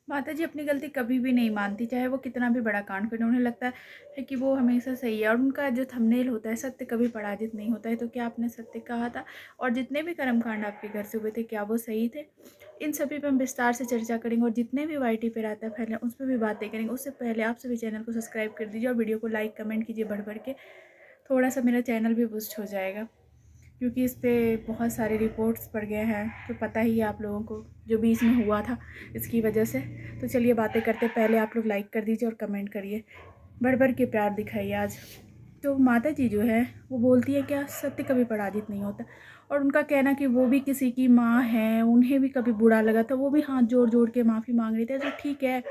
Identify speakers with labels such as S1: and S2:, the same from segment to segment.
S1: माताजी अपनी गलती कभी भी नहीं मानती, चाहे वो कितना भी बड़ा कांड करें। उन्हें लगता है कि वो हमेशा सही है और उनका जो थंबनेल होता है, सत्य कभी पराजित नहीं होता है। तो क्या आपने सत्य कहा था? और जितने भी कर्मकांड आपके घर से हुए थे, क्या वो सही थे? इन सभी पे हम विस्तार से चर्चा करेंगे और जितने भी वाईटी पे रहता है फैले, उस पर भी बातें करेंगे। उससे पहले आप सभी चैनल को सब्सक्राइब कर दीजिए और वीडियो को लाइक कमेंट कीजिए बढ़ के। थोड़ा सा मेरा चैनल भी बूस्ट हो जाएगा, क्योंकि इस पे बहुत सारे रिपोर्ट्स पड़ गए हैं, तो पता ही है आप लोगों को जो बीच में हुआ था इसकी वजह से। तो चलिए बातें करते, पहले आप लोग लाइक कर दीजिए और कमेंट करिए, बढ़ के प्यार दिखाइए आज। तो माता जी जो है वो बोलती है क्या, सत्य कभी पराजित नहीं होता। और उनका कहना कि वो भी किसी की माँ है, उन्हें भी कभी बुरा लगा था, वो भी हाथ जोड़ जोड़ के माफ़ी मांग रही थी। तो ठीक है,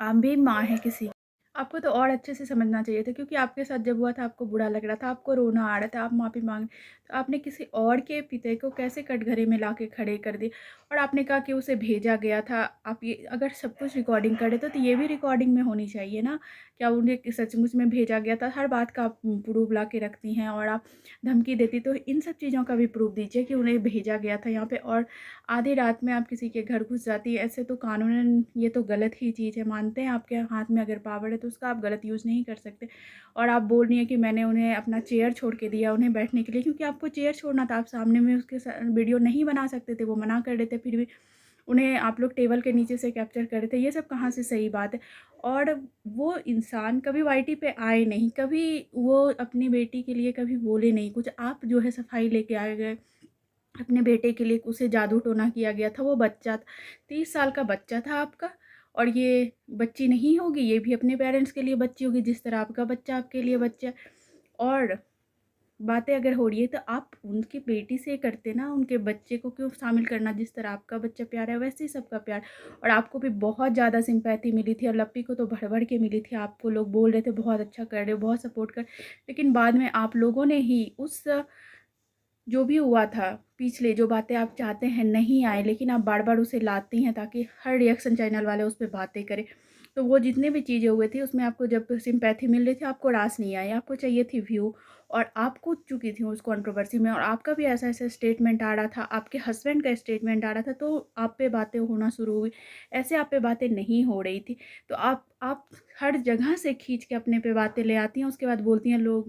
S1: आप भी माँ हैं किसी। आपको तो और अच्छे से समझना चाहिए था, क्योंकि आपके साथ जब हुआ था आपको बुरा लग रहा था, आपको रोना आ रहा था, आप माफ़ी मांग, तो आपने किसी और के पिता को कैसे कटघरे में ला के खड़े कर दिए। और आपने कहा कि उसे भेजा गया था। आप ये अगर सब कुछ रिकॉर्डिंग करे तो ये भी रिकॉर्डिंग में होनी चाहिए ना, क्या उन्हें सचमुच में भेजा गया था? हर बात का आप प्रूफ ला के रखती हैं और आप धमकी देती, तो इन सब चीज़ों का भी प्रूफ दीजिए कि उन्हें भेजा गया था यहाँ पे। और आधी रात में आप किसी के घर घुस जाती है, ऐसे तो कानूनन ये तो गलत ही चीज़ है। मानते हैं आपके हाथ में अगर पावर है तो उसका आप गलत यूज़ नहीं कर सकते। और आप बोल रही हैं कि मैंने उन्हें अपना चेयर छोड़ के दिया उन्हें बैठने के लिए, क्योंकि आपको चेयर छोड़ना था। आप सामने में उसके वीडियो नहीं बना सकते थे, वो मना कर रहे थे, फिर भी उन्हें आप लोग टेबल के नीचे से कैप्चर कर रहे थे। ये सब कहाँ से सही बात है? और वो इंसान कभी वाईटी पे आए नहीं, कभी वो अपनी बेटी के लिए कभी बोले नहीं कुछ। आप जो है सफाई लेके आ गए अपने बेटे के लिए, उसे जादू टोना किया गया था। वो बच्चा था, 30 साल का बच्चा था आपका। और ये बच्ची नहीं होगी, ये भी अपने पेरेंट्स के लिए बच्ची होगी, जिस तरह आपका बच्चा आपके लिए बच्चा है। और बातें अगर हो रही है तो आप उनकी बेटी से करते ना, उनके बच्चे को क्यों शामिल करना? जिस तरह आपका बच्चा प्यार है वैसे ही सबका प्यार। और आपको भी बहुत ज़्यादा सिंपैथी मिली थी और लप्पी को तो भर के मिली थी। आपको लोग बोल रहे थे बहुत अच्छा कर रहे हो, बहुत सपोर्ट कर, लेकिन बाद में आप लोगों ने ही उस जो भी हुआ था, पिछले जो बातें आप चाहते हैं नहीं आए, लेकिन आप बार बार उसे लाती हैं ताकि हर रिएक्शन चैनल वाले उस पर बातें करें। तो वो जितने भी चीज़ें हुए थी उसमें आपको जब सिंपैथी मिल रही थी, आपको रास नहीं आई, आपको चाहिए थी व्यू। और आप कूद चुकी थी उस कंट्रोवर्सी में, और आपका भी ऐसा ऐसा स्टेटमेंट आ रहा था, आपके हस्बैंड का स्टेटमेंट आ रहा था, तो आप पे बातें होना शुरू हुई। ऐसे आप पे बातें नहीं हो रही थी। तो आप हर जगह से खींच के अपने पे बातें ले आती हैं, उसके बाद बोलती हैं लोग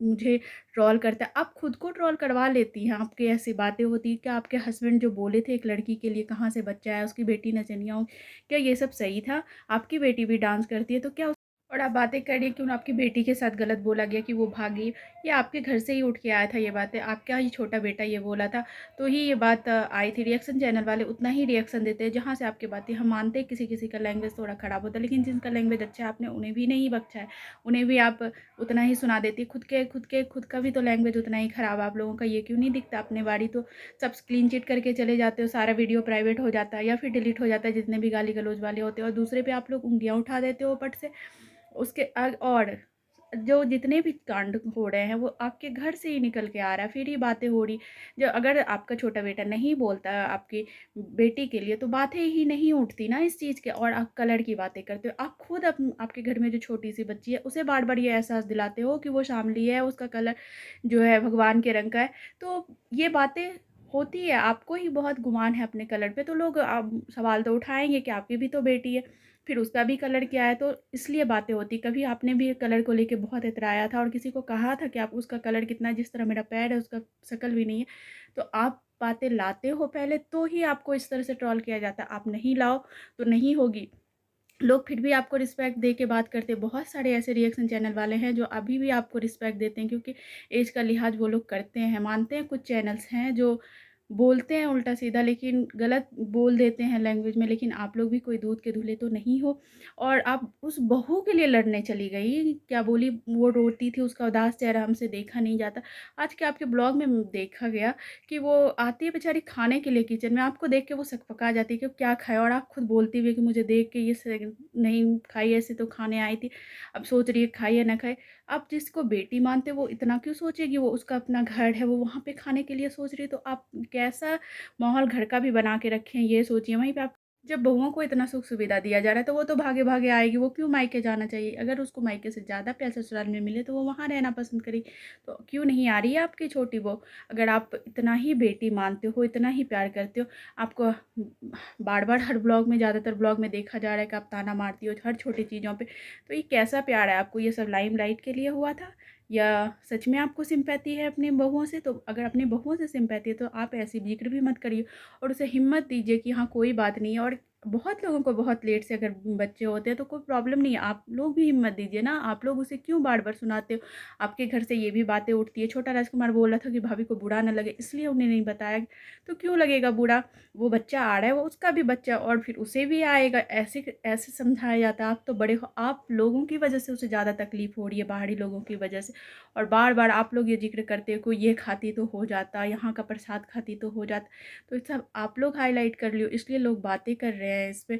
S1: मुझे ट्रोल करता है। आप खुद को ट्रोल करवा लेती हैं, आपकी ऐसी बातें होती हैं। क्या आपके हस्बैंड जो बोले थे एक लड़की के लिए कहाँ से बच्चा है, उसकी बेटी नचनिया हो, क्या ये सब सही था? आपकी बेटी भी डांस करती है, तो क्या और आप बातें कर रही हैं कि उन आपकी बेटी के साथ गलत बोला गया कि वो भागी। ये आपके घर से ही उठ के आया था ये बातें, आपका ही छोटा बेटा ये बोला था, तो ही ये बात आई थी। रिएक्शन चैनल वाले उतना ही रिएक्शन देते हैं जहाँ से आपकी बातें, हम मानते हैं किसी किसी का लैंग्वेज थोड़ा ख़राब होता है, लेकिन जिनका लैंग्वेज अच्छा है आपने उन्हें भी नहीं बख्शा है, उन्हें भी आप उतना ही सुना देती। खुद का भी तो लैंग्वेज उतना ही ख़राब है आप लोगों का, ये क्यों नहीं दिखता अपने बारी? तो सब क्लीन चिट करके चले जाते हो, सारा वीडियो प्राइवेट हो जाता है या फिर डिलीट हो जाता है जितने भी गाली गलौज वाले होते हैं, और दूसरे पे आप लोग उंगलियां उठा देते हो पट से। उसके और जो जितने भी कांड हो रहे हैं वो आपके घर से ही निकल के आ रहा है, फिर ये बातें हो रही। जो अगर आपका छोटा बेटा नहीं बोलता आपकी बेटी के लिए तो बातें ही नहीं उठती ना इस चीज़ के, और आप कलर की बातें करते हो। आप खुद आपके घर में जो छोटी सी बच्ची है उसे बार बार ये एहसास दिलाते हो कि वो शामली है, उसका कलर जो है भगवान के रंग का है। तो ये बातें होती है, आपको ही बहुत गुमान है अपने कलर पे, तो लोग सवाल तो उठाएंगे कि आपकी भी तो बेटी है, फिर उसका भी कलर क्या है, तो इसलिए बातें होती। कभी आपने भी कलर को लेके बहुत इतराया था और किसी को कहा था कि आप उसका कलर कितना है, जिस तरह मेरा पैर है उसका शक्ल भी नहीं है। तो आप बातें लाते हो पहले तो ही आपको इस तरह से ट्रोल किया जाता है, आप नहीं लाओ तो नहीं होगी। लोग फिर भी आपको रिस्पेक्ट दे के बात करते हैं। बहुत सारे ऐसे रिएक्शन चैनल वाले हैं जो अभी भी आपको रिस्पेक्ट देते हैं, क्योंकि एज का लिहाज वो लोग करते हैं। मानते हैं कुछ चैनल्स हैं जो बोलते हैं उल्टा सीधा, लेकिन गलत बोल देते हैं लैंग्वेज में, लेकिन आप लोग भी कोई दूध के धुले तो नहीं हो। और आप उस बहू के लिए लड़ने चली गई, क्या बोली? वो रोती थी, उसका उदास चेहरा हमसे देखा नहीं जाता। आज के आपके ब्लॉग में देखा गया कि वो आती है बेचारी खाने के लिए किचन में, आपको देख के वो सकपका जाती है कि वो क्या खाए, और आप खुद बोलती हुई कि मुझे देख के ये नहीं खाई, ऐसे तो खाने आई थी, अब सोच रही है खाए या ना खाए। आप जिसको बेटी मानते वो इतना क्यों सोचेगी? वो उसका अपना घर है, वो वहाँ पे खाने के लिए सोच रही है, तो आप कैसा माहौल घर का भी बना के रखे हैं ये सोचिए। वहीं पे आप जब बहुओं को इतना सुख सुविधा दिया जा रहा है तो वो तो भागे भागे आएगी, वो क्यों मायके जाना चाहिए? अगर उसको मायके से ज़्यादा प्यार ससुराल में मिले तो वो वहाँ रहना पसंद करेगी। तो क्यों नहीं आ रही है आपकी छोटी बहू? अगर आप इतना ही बेटी मानते हो, इतना ही प्यार करते हो, आपको बार बार हर ब्लॉग में, ज़्यादातर ब्लॉग में देखा जा रहा है कि आप ताना मारती हो हर छोटी चीज़ों पर। तो ये कैसा प्यार है? आपको ये सब लाइमलाइट के लिए हुआ था या सच में आपको सिंपैथी है अपनी बहुओं से? तो अगर अपनी बहुओं से सिंपैथी है तो आप ऐसी जिक्र भी मत करिए और उसे हिम्मत दीजिए कि हाँ कोई बात नहीं है। और बहुत लोगों को बहुत लेट से अगर बच्चे होते हैं तो कोई प्रॉब्लम नहीं है, आप लोग भी हिम्मत दीजिए ना। आप लोग उसे क्यों बार बार सुनाते हो? आपके घर से ये भी बातें उठती है। छोटा राजकुमार बोल रहा था कि भाभी को बुरा ना लगे इसलिए उन्हें नहीं बताया। तो क्यों लगेगा बुरा? वो बच्चा आ रहा है, वो उसका भी बच्चा और फिर उसे भी आएगा। ऐसे ऐसे समझाया जाता है। आप तो बड़े हो, आप लोगों की वजह से उसे ज़्यादा तकलीफ हो रही है, बाहरी लोगों की वजह से। और बार बार आप लोग ये जिक्र करते हो कि ये खाती तो हो जाता, यहाँ का प्रसाद खाती तो हो जाता। तो सब आप लोग हाईलाइट कर लियो, इसलिए लोग बातें कर रहे हैं इस पे।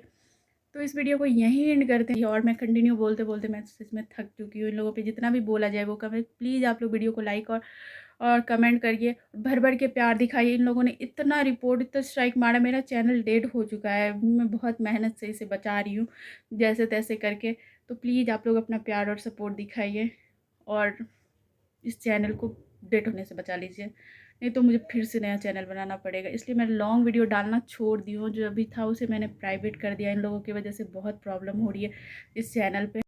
S1: तो इस वीडियो को यहीं एंड करते हैं और मैं कंटिन्यू बोलते बोलते मैं सच में थक चुकी हूँ। इन लोगों पे जितना भी बोला जाए वो कमेंट, प्लीज़ आप लोग वीडियो को लाइक और कमेंट करिए, भर भर के प्यार दिखाइए। इन लोगों ने इतना रिपोर्ट, इतना स्ट्राइक मारा, मेरा चैनल डेड हो चुका है। मैं बहुत मेहनत से इसे बचा रही हूँ जैसे तैसे करके। तो प्लीज़ आप लोग अपना प्यार और सपोर्ट दिखाइए और इस चैनल को डेट होने से बचा लीजिए, नहीं तो मुझे फिर से नया चैनल बनाना पड़ेगा। इसलिए मैं लॉन्ग वीडियो डालना छोड़ दी हूँ। जो अभी था उसे मैंने प्राइवेट कर दिया। इन लोगों की वजह से बहुत प्रॉब्लम हो रही है इस चैनल पे।